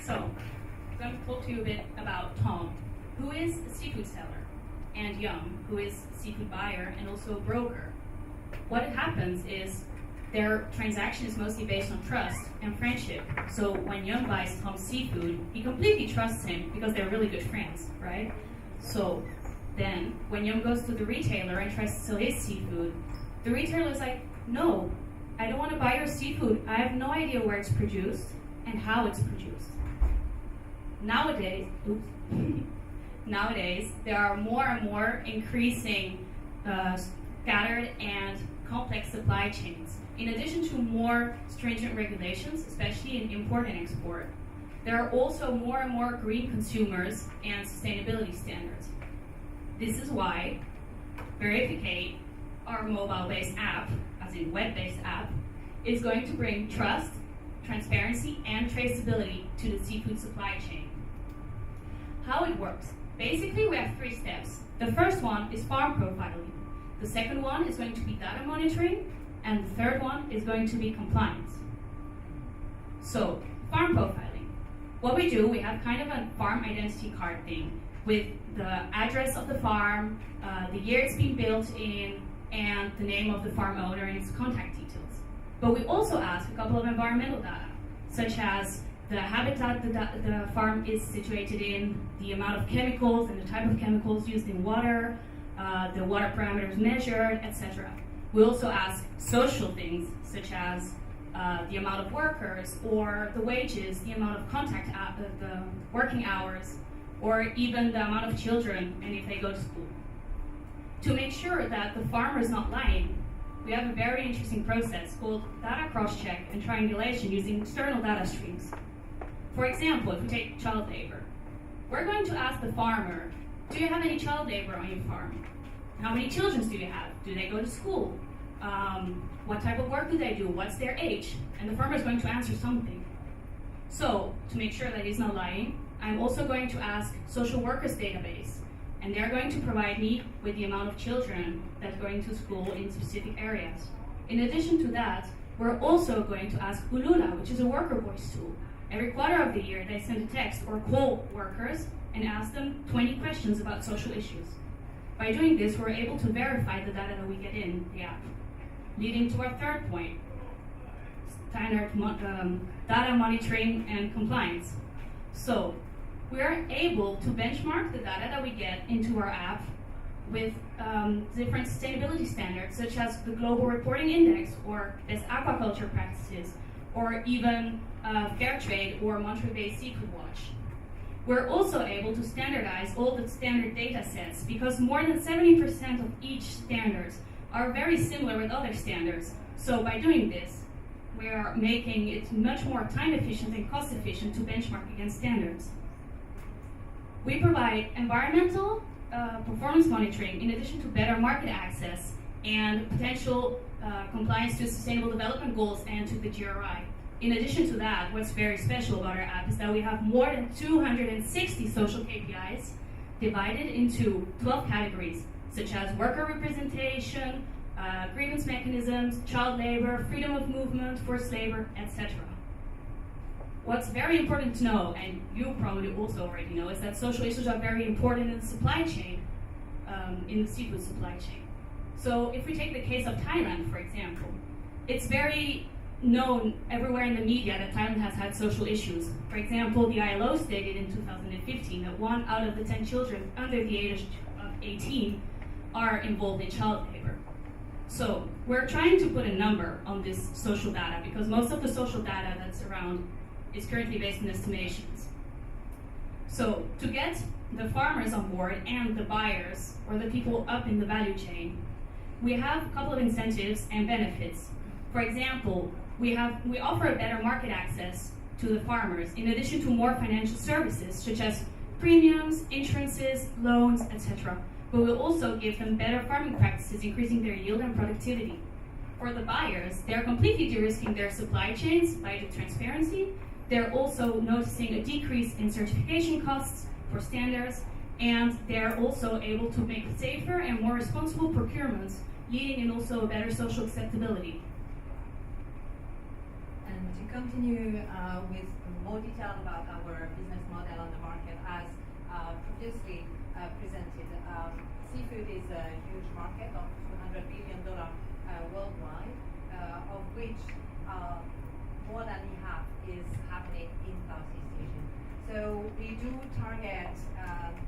So, I'm going to talk to you a bit about Tom, who is a seafood seller, and Young, who is a seafood buyer and also a broker. What happens is their transaction is mostly based on trust and friendship. So when Young buys Tom's seafood, he completely trusts him because they're really good friends, right? So then when Young goes to the retailer and tries to sell his seafood, the retailer is like, no, I don't want to buy your seafood. I have no idea where it's produced and how it's produced. Nowadays, there are more and more increasing scattered and complex supply chains. In addition to more stringent regulations, especially in import and export, there are also more and more green consumers and sustainability standards. This is why Verifik8, our mobile-based app, as in web-based app, is going to bring trust, transparency, and traceability to the seafood supply chain. How it works. Basically, we have 3 steps. The first one is farm profiling. The second one is going to be data monitoring, and the third one is going to be compliance. So, farm profiling. What we do, we have kind of a farm identity card thing with the address of the farm, the year it's been built in, and the name of the farm owner and its contact details. But we also ask a couple of environmental data, such as the habitat the farm is situated in, the amount of chemicals and the type of chemicals used in water, the water parameters measured, etc. We also ask social things, such as the amount of workers, or the wages, the amount of the working hours, or even the amount of children and if they go to school. To make sure that the farmer is not lying, we have a very interesting process called data cross-check and triangulation using external data streams. For example, if we take child labor, we're going to ask the farmer, do you have any child labor on your farm? How many children do you have? Do they go to school? What type of work do they do? What's their age? And the farmer is going to answer something. So, to make sure that he's not lying, I'm also going to ask social workers database, and they're going to provide me with the amount of children that are going to school in specific areas. In addition to that, we're also going to ask Ulula, which is a worker voice tool. Every quarter of the year, they send a text or call workers and ask them 20 questions about social issues. By doing this, we're able to verify the data that we get in the app, leading to our third point, standard data monitoring and compliance. So, we are able to benchmark the data that we get into our app with different sustainability standards, such as the Global Reporting Index, or best aquaculture practices, or even Fair Trade or Montreal-based Seafood Watch. We're also able to standardize all the standard data sets because more than 70% of each standards are very similar with other standards. So by doing this, we are making it much more time efficient and cost efficient to benchmark against standards. We provide environmental performance monitoring in addition to better market access and potential compliance to Sustainable Development Goals and to the GRI. In addition to that, what's very special about our app is that we have more than 260 social KPIs divided into 12 categories, such as worker representation, grievance mechanisms, child labor, freedom of movement, forced labor, etc. What's very important to know, and you probably also already know, is that social issues are very important in the supply chain, in the seafood supply chain. So if we take the case of Thailand, for example, it's very known everywhere in the media that Thailand has had social issues. For example, the ILO stated in 2015 that 1 out of the 10 children under the age of 18 are involved in child labor. So we're trying to put a number on this social data because most of the social data that's around is currently based on estimations. So to get the farmers on board and the buyers, or the people up in the value chain, we have a couple of incentives and benefits. For example, we offer a better market access to the farmers, in addition to more financial services, such as premiums, insurances, loans, etc. But we'll also give them better farming practices, increasing their yield and productivity. For the buyers, they're completely de-risking their supply chains by the transparency. They're also noticing a decrease in certification costs for standards, and they're also able to make safer and more responsible procurements, leading in also a better social acceptability. And continue with more detail about our business model on the market as previously presented. Seafood is a huge market of $200 billion worldwide, of which more than half is happening in Southeast Asia. So we do target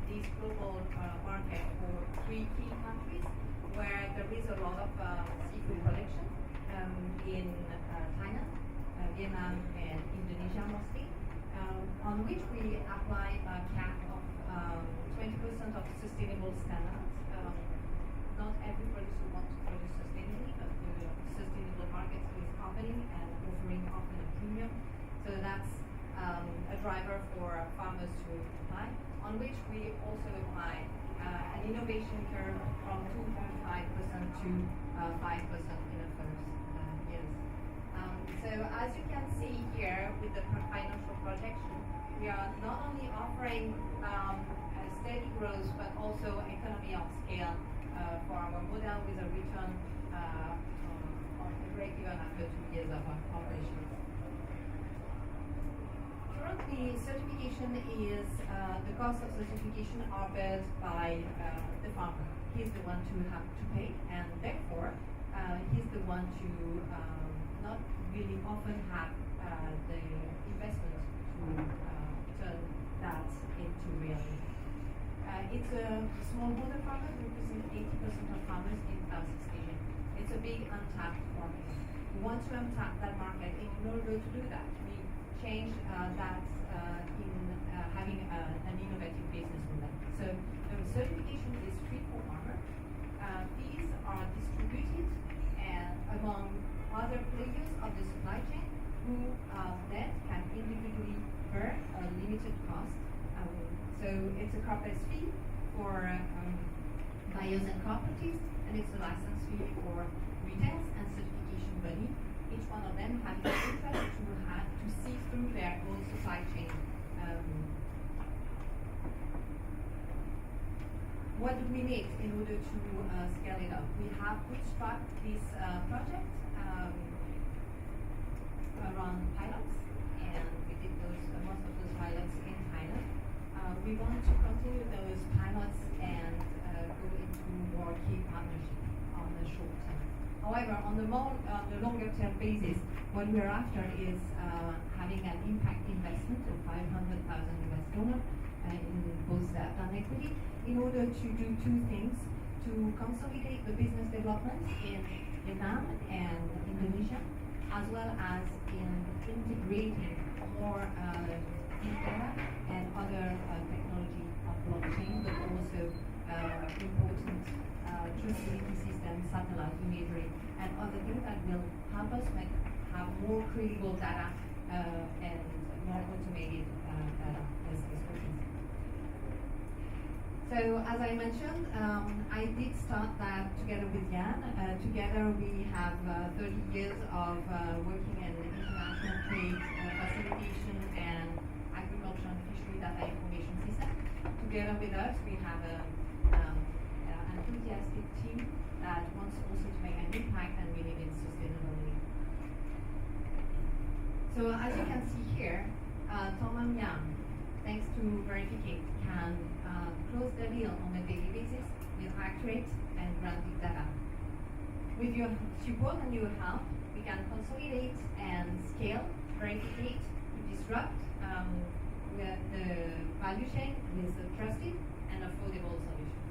this global market for 3 key countries where there is a lot of seafood production in Thailand, Vietnam, and Indonesia mostly, on which we apply a cap of 20% of sustainable standards. Not every producer wants to produce sustainably, but the sustainable market is happening and offering often a premium. So that's a driver for farmers to apply, on which we also apply an innovation curve from 2.5% to 5% in the first years. So as you can see here with the financial projection, we are not only offering a steady growth, but also economy of scale for our model with a return on a break-even after 2 years of operation. Currently, certification is the cost of certification are borne by the farmer. He's the one to have to pay, and therefore he's the one to not really often have the investment to turn that into reality. It's a smallholder farmer represents 80% of farmers in Southeast Asia. It's a big untapped market. We want to untap that market. In order to do that, we change that in having an innovative business model. So the certification is free for farmer. Fees are distributed among other players of the supply chain who then can individually bear a limited cost. So it's a corporate fee for buyers and cooperatives, and it's a license fee for retailers and certification body. Each one of them having an interest to see through their own supply chain. What do we need in order to scale it up? We have bootstrapped this project around pilots, and we did most of those pilots in Thailand. We want to continue those pilots and go into more key partnerships on the short term. However, on the longer term basis, what we're after is having an impact investment of $500,000 in both debt and equity in order to do 2 things: to consolidate the business development in Vietnam and Indonesia, as well as in integrating more data and other technology of blockchain, but also important traceability systems, satellite imagery, and other things that will help us have more credible data and more automated data as expressions. So as I mentioned, I did start that together with Jan. Together we have 30 years of working in international trade, facilitation, and agriculture and fishery data information system. Together with us, we have an enthusiastic team that wants also to make an impact and believe in sustainability. So as you can see here, Tom and Jan, thanks to Verifik8, can close the deal on a daily basis with accurate and grounded data. With your support and your help, we can consolidate and scale Verifik8 to disrupt the value chain with a trusted and affordable solution.